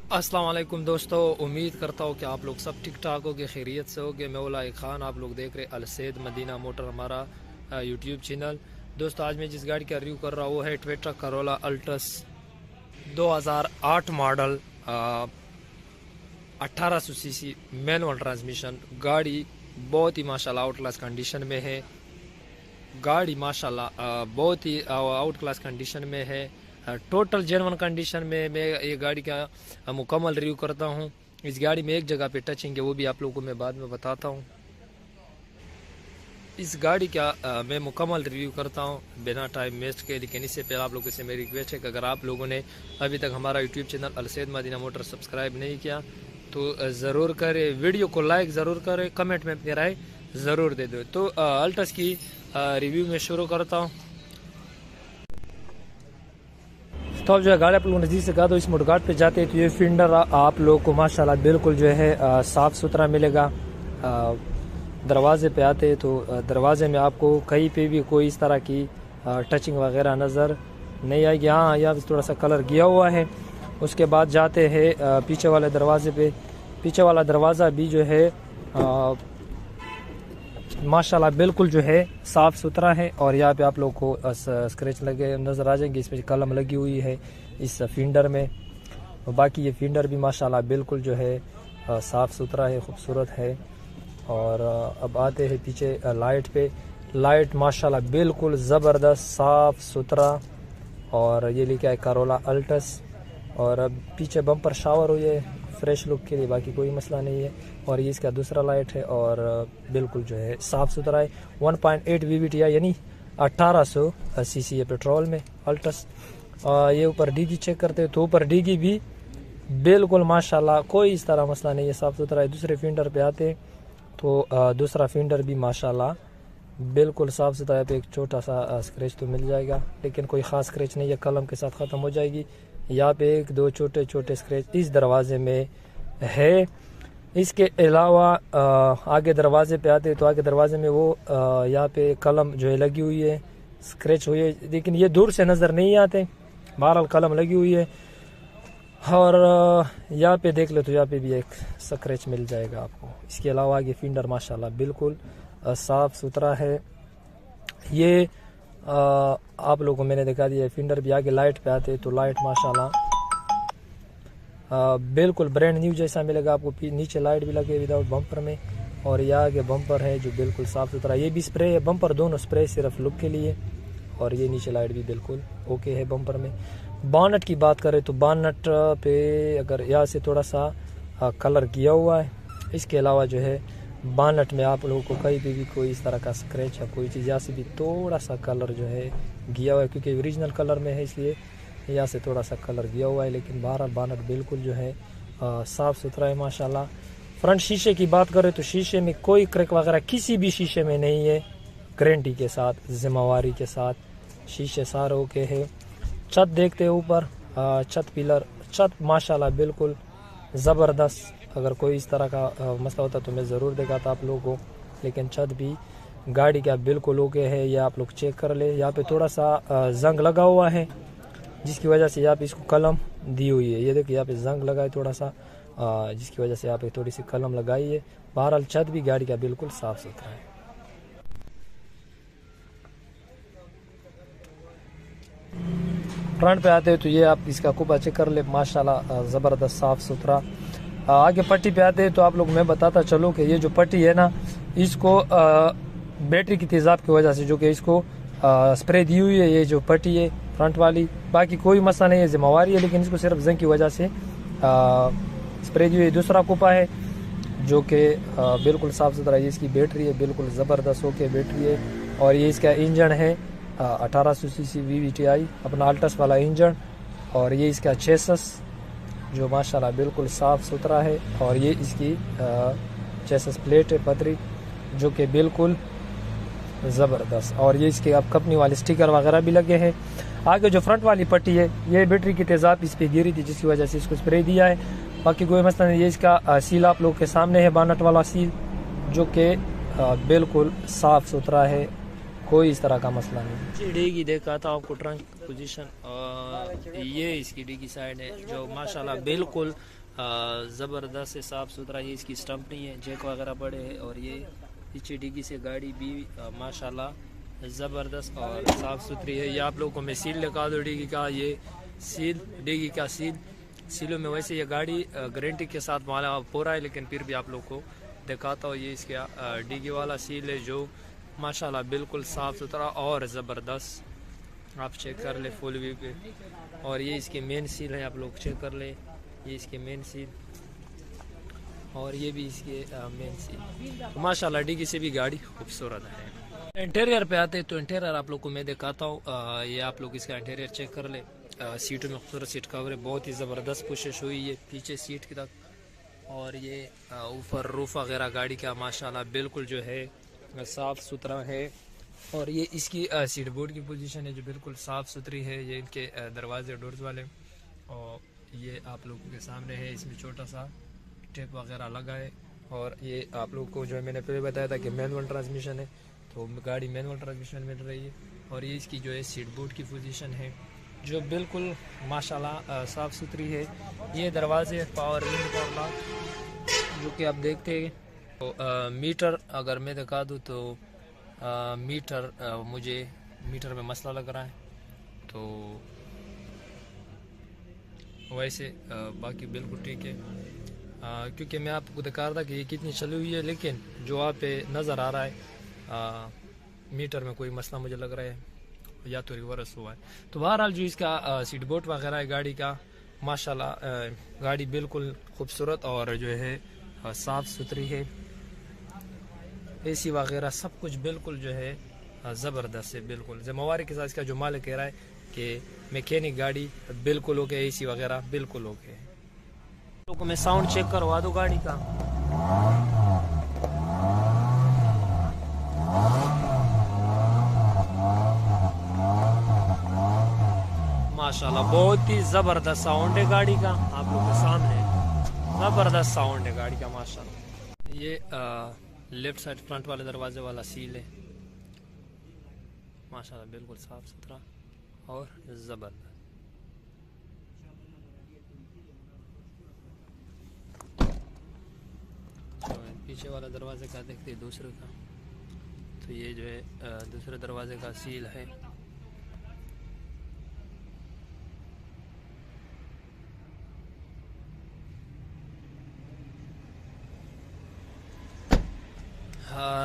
अस्सलाम वालेकुम दोस्तों, उम्मीद करता हूँ कि आप लोग सब ठीक ठाक हो गए, खैरियत से हो गए। मैं उलाए खान, आप लोग देख रहे अलसैद मदीना मोटर, हमारा यूट्यूब चैनल। दोस्तों, आज मैं जिस गाड़ी का रिव्यू कर रहा हूँ वो है Toyota Corolla Altis 2008 model, 1800 CC manual transmission. गाड़ी बहुत ही माशाल्लाह आउट क्लास कंडीशन में है। गाड़ी माशाल्लाह बहुत ही आउट क्लास कंडीशन में है। टोटल जेन्युइन कंडीशन में मैं ये गाड़ी का मुकम्मल रिव्यू करता हूँ। इस गाड़ी में एक जगह पे टचिंग है, वो भी आप लोगों को मैं बाद में बताता हूँ। इस गाड़ी का मैं मुकम्मल रिव्यू करता हूँ बिना टाइम वेस्ट के। लेकिन इससे पहले आप लोगों से मेरी रिक्वेस्ट है कि अगर आप लोगों ने अभी तक हमारा YouTube channel Alsyed Madina motor subscribe नहीं किया तो ज़रूर करें, वीडियो को लाइक ज़रूर करें, कमेंट में अपनी राय ज़रूर दे दो। तो अल्ट्रस की रिव्यू में शुरू करता हूँ। तो अब जो है गाड़ी आप लोग नज़दीक से गा दो, इस मुडगाट पे जाते हैं तो ये फिंडर आप लोग को माशाल्लाह बिल्कुल जो है साफ़ सुथरा मिलेगा। दरवाजे पे आते हैं तो दरवाजे में आपको कहीं पे भी कोई इस तरह की टचिंग वगैरह नज़र नहीं आएगी। हाँ, यहाँ थोड़ा सा कलर गया हुआ है। उसके बाद जाते हैं पीछे वाले दरवाजे पे। पीछे वाला दरवाज़ा भी जो है माशाल्लाह बिल्कुल जो है साफ़ सुथरा है। और यहाँ पे आप लोग को स्क्रैच लगे नज़र आ जाएंगे। इसमें कलम लगी हुई है इस फिंडर में। बाकी ये फिंडर भी माशाल्लाह बिल्कुल जो है साफ़ सुथरा है, खूबसूरत है। और अब आते हैं पीछे लाइट पे। लाइट माशाल्लाह बिल्कुल ज़बरदस्त साफ़ सुथरा। और ये लेके आए करोला अल्ट्रस। और अब पीछे बम्पर शावर हुई है फ्रेश लुक के लिए, बाकी कोई मसला नहीं है। और ये इसका दूसरा लाइट है और बिल्कुल जो है साफ़ सुथरा है। 1.8 VVTi यानी 1800 सीसी है पेट्रोल में अल्ट्रस। ये ऊपर डीगी चेक करते हैं तो ऊपर डीगी भी बिल्कुल माशाल्लाह कोई इस तरह मसला नहीं है, साफ़ सुथरा है। दूसरे फिंडर पे आते हैं तो दूसरा फिंडर भी माशाल्लाह बिल्कुल साफ़ सुथरा है। पे एक छोटा सा स्क्रैच तो मिल जाएगा, लेकिन कोई ख़ास स्क्रैच नहीं है, कलम के साथ ख़त्म हो जाएगी। यहाँ पे एक दो छोटे छोटे स्क्रैच इस दरवाजे में है। इसके अलावा आगे दरवाजे पे आते हैं तो आगे दरवाजे में वो यहाँ पे कलम जो है लगी हुई है, स्क्रैच हुई है, लेकिन ये दूर से नज़र नहीं आते, बहरहाल कलम लगी हुई है। और यहाँ पे देख लो तो यहाँ पे भी एक स्क्रैच मिल जाएगा आपको। इसके अलावा आगे फिंडर माशाल्लाह बिल्कुल साफ़ सुथरा है। ये आप लोगों को मैंने दिखा दिया फिंडर भी। आगे लाइट पे आते तो लाइट माशाल्लाह बिल्कुल ब्रांड न्यू जैसा मिलेगा आपको। नीचे लाइट भी लगे विदाउट बम्पर में। और ये आगे बम्पर है जो बिल्कुल साफ़ सुथरा, ये भी स्प्रे है, बम्पर दोनों स्प्रे सिर्फ लुक के लिए। और ये नीचे लाइट भी बिल्कुल ओके है बम्पर में। बॉनेट की बात करें तो बॉनेट पे अगर यहाँ से थोड़ा सा कलर किया हुआ है। इसके अलावा जो है बॉनेट में आप लोगों को कहीं भी कोई इस तरह का स्क्रैच या कोई चीज़ यहाँ से भी थोड़ा सा कलर जो है गया हुआ है, क्योंकि ओरिजिनल कलर में है इसलिए यहाँ से थोड़ा सा कलर गया हुआ है। लेकिन बहरहाल बॉनेट बिल्कुल जो है साफ़ सुथरा है माशाल्लाह। फ्रंट शीशे की बात करें तो शीशे में कोई क्रैक वगैरह किसी भी शीशे में नहीं है, गारंटी के साथ, जिम्मेवारी के साथ शीशे सारे ओके है। छत देखते हैं ऊपर, छत पिलर, छत माशाल्लाह बिल्कुल ज़बरदस्त। अगर कोई इस तरह का मसला होता तो मैं ज़रूर दिखाता आप लोगों को, लेकिन छत भी गाड़ी का बिल्कुल ओके है। ये आप लोग चेक कर ले। यहाँ पे थोड़ा सा जंग लगा हुआ है जिसकी वजह से यहाँ पे इसको कलम दी हुई है। ये देखिए यहाँ पे जंग लगा है थोड़ा सा, जिसकी वजह से यहाँ पे थोड़ी सी कलम लगाई है। बहरहाल छत भी गाड़ी का बिल्कुल साफ़ सुथरा है। फ्रंट पे आते हैं तो ये आप इसका कुपा चेक कर ले, माशाल्लाह ज़बरदस्त साफ़ सुथरा। आगे पट्टी पे आते हैं तो आप लोग मैं बताता चलूँ कि ये जो पट्टी है ना, इसको बैटरी की तेज़ाब की वजह से जो कि इसको स्प्रे दी हुई है, ये जो पट्टी है फ्रंट वाली, बाकी कोई मसला नहीं है, जिम्मेवारी है, लेकिन इसको सिर्फ जंग की वजह से स्प्रे दी हुई है। दूसरा कुपा है जो कि बिल्कुल साफ़ सुथरा है। इसकी बैटरी है बिल्कुल ज़बरदस्त होके बैटरी है। और ये इसका इंजन है 1800 सीसी VVTi अपना अल्ट्रस वाला इंजन। और ये इसका चेसस जो माशाल्लाह बिल्कुल साफ़ सुथरा है। और ये इसकी चेसस प्लेट है पतरी जो कि बिल्कुल ज़बरदस्त। और ये इसके अब कंपनी वाले स्टिकर वगैरह भी लगे हैं। आगे जो फ्रंट वाली पट्टी है ये बैटरी की तेज़ाब इस पर गिरी थी जिसकी वजह से इसको स्प्रे दिया है, बाकी कोई मसला नहीं। ये इसका सील आप लोग के सामने है, बॉनेट वाला सील जो कि बिल्कुल साफ़ सुथरा है, कोई इस तरह का मसला नहीं। डीगी देखा था आपको ट्रंक पोजीशन। और ये इसकी डिग्गी साइड है जो माशाल्लाह बिल्कुल ज़बरदस्त है, साफ़ सुथरा। ये इसकी स्टंप नहीं है, जैक वगैरह पड़े हैं। और ये पीछे डिग्गी से गाड़ी भी माशाल्लाह ज़बरदस्त और साफ़ सुथरी है। ये आप लोगों को मैं सील दिखा दूँ डिग्गी का। ये सील, डिग्गी का सीलों में वैसे ये गाड़ी गारंटी के साथ माला पूरा है, लेकिन फिर भी आप लोग को दिखाता हूँ। ये इसका डिग्गी वाला सील है जो माशाल्लाह बिल्कुल साफ़ सुथरा और ज़बरदस्त। आप चेक कर ले फुल व्यू पे। और ये इसके मेन सील है, आप लोग चेक कर ले। ये इसके मेन सील और ये भी इसके मेन सील। तो माशाल्लाह डिग्गी से भी गाड़ी खूबसूरत है। इंटीरियर पे आते हैं तो इंटीरियर आप लोग को मैं दिखाता हूँ। ये आप लोग इसका इंटीरियर चेक कर ले। सीटों में खूबसूरत सीट कवर है, बहुत ही ज़बरदस्त पुशिश हुई है पीछे सीट की तक। और ये ऊपर रूफ वगैरह गाड़ी का माशाल्लाह बिल्कुल जो है साफ़ सुथरा है। और ये इसकी सीट बोर्ड की पोजीशन है जो बिल्कुल साफ़ सुथरी है। ये इनके दरवाजे डोर्स वाले। और ये आप लोगों के सामने है, इसमें छोटा सा टेप वगैरह लगा है। और ये आप लोग को जो मैंने पहले बताया था कि मैनुअल ट्रांसमिशन है, तो गाड़ी मैनुअल ट्रांसमिशन मिल रही है। और ये इसकी जो है सीट बोर्ड की पोजीशन है जो बिल्कुल माशाल्लाह साफ़ सुथरी है। ये दरवाजे पावर विंड पावर लॉक जो कि आप देखते हैं। तो मीटर अगर मैं दिखा दूँ तो मीटर मुझे मीटर में मसला लग रहा है, तो वैसे बाकी बिल्कुल ठीक है। क्योंकि मैं आपको दिखा रहा था कि ये कितनी चली हुई है, लेकिन जो आप पे नज़र आ रहा है मीटर में कोई मसला मुझे लग रहा है, या तो रिवर्स हुआ है। तो बहरहाल जो इसका सीट बोर्ड वगैरह है गाड़ी का माशाल्लाह गाड़ी बिल्कुल खूबसूरत और जो है साफ़ सुथरी है। एसी वगैरह सब कुछ बिल्कुल जो है ज़बरदस्त है। बिल्कुल ज़िम्मेवारी के साथ इसका जो मालिक कह रहा है कि मैकेनिक गाड़ी बिल्कुल ओके, एसी वगैरह बिल्कुल ओके है। तो मैं साउंड चेक करवा दूँ गाड़ी का। माशाल्लाह बहुत ही ज़बरदस्त साउंड है गाड़ी का, आप लोगों के सामने ज़बरदस्त साउंड है गाड़ी का माशाल्लाह। ये लेफ्ट साइड फ्रंट वाले दरवाजे वाला सील है माशाल्लाह बिल्कुल साफ़ सुथरा और ज़बरदस्त। तो पीछे वाला दरवाजे का देखते हैं दूसरे का, तो ये जो है दूसरे दरवाजे का सील है।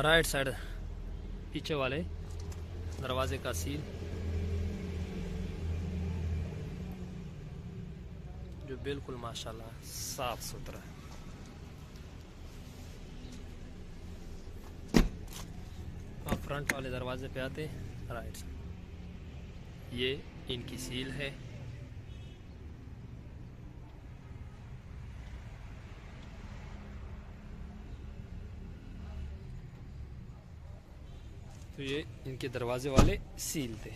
राइट साइड पीछे वाले दरवाजे का सील जो बिल्कुल माशाल्लाह साफ सुथरा है। अब फ्रंट वाले दरवाजे पे आते हैं राइट साइड, ये इनकी सील है। तो ये इनके दरवाजे वाले सील थे।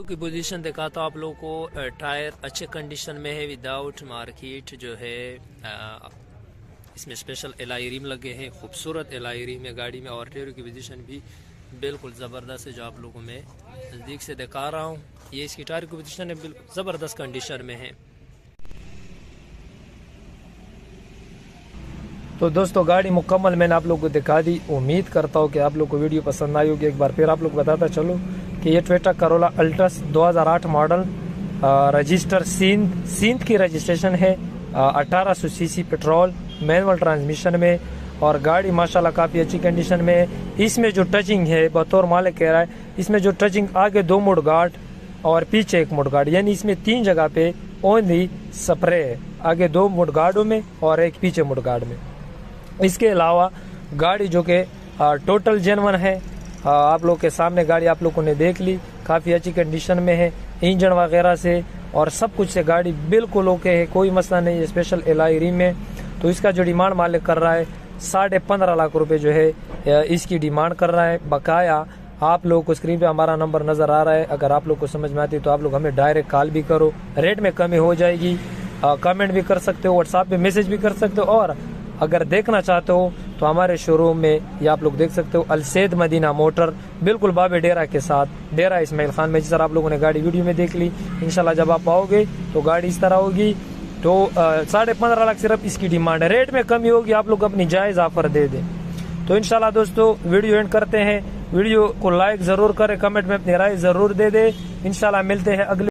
की पोजीशन दिखाता हूँ आप लोगों को। टायर अच्छे कंडीशन में है, विदाउट मार्केट जो है। इसमें स्पेशल एलआई रिम लगे हैं, खूबसूरत एलआई रिम है गाड़ी में। और टायर की पोजीशन भी बिल्कुल ज़बरदस्त है जो आप लोगों को मैं नज़दीक से दिखा रहा हूँ। ये इसकी टायर की पोजीशन है, बिल्कुल ज़बरदस्त कंडीशन में है। तो दोस्तों गाड़ी मुकम्मल मैंने आप लोगों को दिखा दी। उम्मीद करता हूँ कि आप लोग को वीडियो पसंद आई होगी। एक बार फिर आप लोग बताता चलो कि ये Toyota Corolla Altis 2008 model, register Sindh की रजिस्ट्रेशन है, 1800 सीसी पेट्रोल मैनुअल ट्रांसमिशन में। और गाड़ी माशाल्लाह काफ़ी अच्छी कंडीशन में है। इसमें जो टचिंग है बतौर मालिक कह रहा है, इसमें जो टचिंग आगे 2 मुड़ गार्ड और पीछे 1 मुड़ गार्ड, यानी इसमें 3 जगह पे ओनली स्प्रे है, आगे 2 मुड़ गार्डों में और एक पीछे मुड़ गार्ड में। इसके अलावा गाड़ी जो कि टोटल जेन्युइन है, आप लोग के सामने गाड़ी आप लोगों ने देख ली, काफ़ी अच्छी कंडीशन में है इंजन वगैरह से और सब कुछ से गाड़ी बिल्कुल ओके है, कोई मसला नहीं है। स्पेशल एलआई रिम में। तो इसका जो डिमांड मालिक कर रहा है 15.5 लाख रुपए जो है इसकी डिमांड कर रहा है। बकाया आप लोगों को स्क्रीन पे हमारा नंबर नज़र आ रहा है, अगर आप लोग को समझ में आती है तो आप लोग हमें डायरेक्ट कॉल भी करो, रेट में कमी हो जाएगी। कमेंट भी कर सकते हो, व्हाट्सएप पे मैसेज भी कर सकते हो, और अगर देखना चाहते हो तो हमारे शोरूम में ये आप लोग देख सकते हो अलसैद मदीना मोटर, बिल्कुल बाबे डेरा के साथ, डेरा इस्माइल खान में। जिस तरह आप लोगों ने गाड़ी वीडियो में देख ली, इंशाल्लाह जब आप आओगे तो गाड़ी इस तरह होगी। तो 15.5 लाख सिर्फ इसकी डिमांड है, रेट में कमी होगी, आप लोग अपनी जायज़ ऑफर दे दें। तो इंशाल्लाह दोस्तों वीडियो एंड करते हैं। वीडियो को लाइक जरूर करें, कमेंट में अपनी राय जरूर दे दें। इंशाल्लाह मिलते हैं अगले